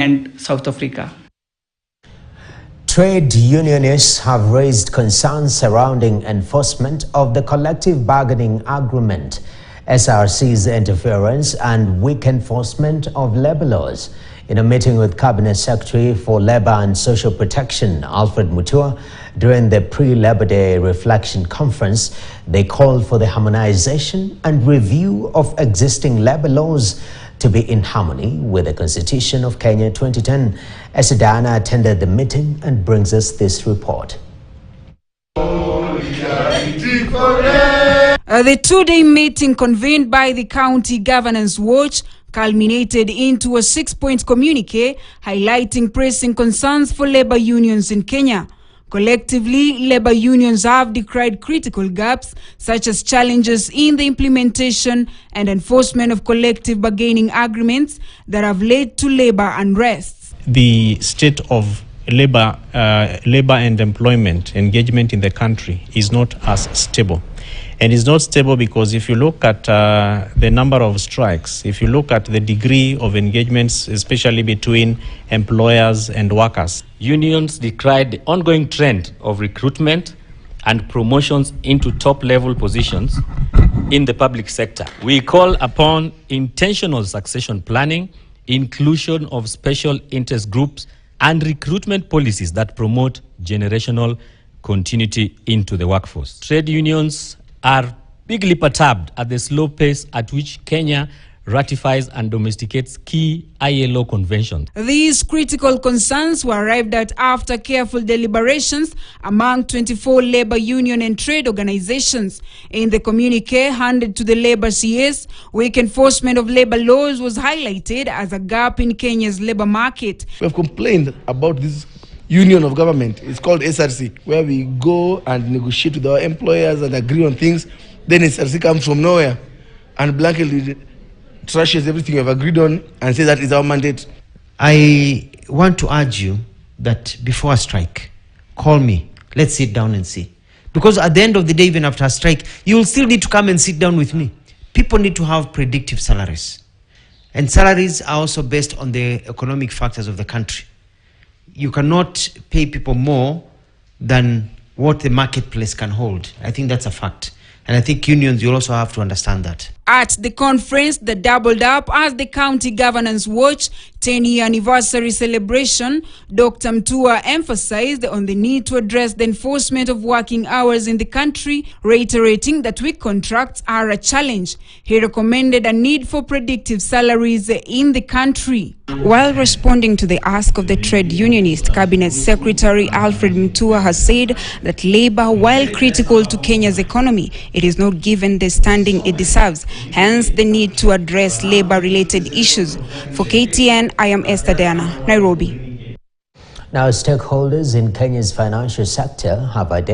and South Africa. Trade unionists have raised concerns surrounding enforcement of the collective bargaining agreement, SRC's interference and weak enforcement of labor laws. In a meeting with Cabinet Secretary for Labor and Social Protection, Alfred Mutua, during the pre-Labor Day reflection conference, they called for the harmonization and review of existing labor laws to be in harmony with the Constitution of Kenya 2010. Esidana attended the meeting and brings us this report. The two-day meeting convened by the County Governance Watch culminated into a 6-point communique highlighting pressing concerns for labor unions in Kenya. Collectively, labor unions have decried critical gaps such as challenges in the implementation and enforcement of collective bargaining agreements that have led to labor unrest. The state of labor and employment engagement in the country is not as stable. And it's not stable because if you look at the number of strikes, if you look at the degree of engagements, especially between employers and workers. Unions decried the ongoing trend of recruitment and promotions into top-level positions in the public sector. We call upon intentional succession planning, inclusion of special interest groups, and recruitment policies that promote generational continuity into the workforce. Trade unions are bigly perturbed at the slow pace at which Kenya ratifies and domesticates key ILO conventions. These critical concerns were arrived at after careful deliberations among 24 labor union and trade organizations. In the communique handed to the Labor CS, weak enforcement of labor laws was highlighted as a gap in Kenya's labor market. We have complained about this union of government. It's called SRC, where we go and negotiate with our employers and agree on things. Then SRC comes from nowhere and blankly trashes everything we have agreed on and says that is our mandate. I want to urge you that before a strike, call me. Let's sit down and see. Because at the end of the day, even after a strike, you will still need to come and sit down with me. People need to have predictive salaries. And salaries are also based on the economic factors of the country. You cannot pay people more than what the marketplace can hold. I think that's a fact. And I think unions, you also have to understand that. At the conference that doubled up as the County Governance Watch 10-year anniversary celebration, Dr. Mutua emphasized on the need to address the enforcement of working hours in the country, reiterating that weak contracts are a challenge. He recommended a need for predictive salaries in the country. While responding to the ask of the trade unionist, Cabinet Secretary Alfred Mutua has said that labor, while critical to Kenya's economy, it is not given the standing it deserves. Hence, the need to address labor-related issues. For KTN, I am Esther Diana, Nairobi. Now, stakeholders in Kenya's financial sector have identified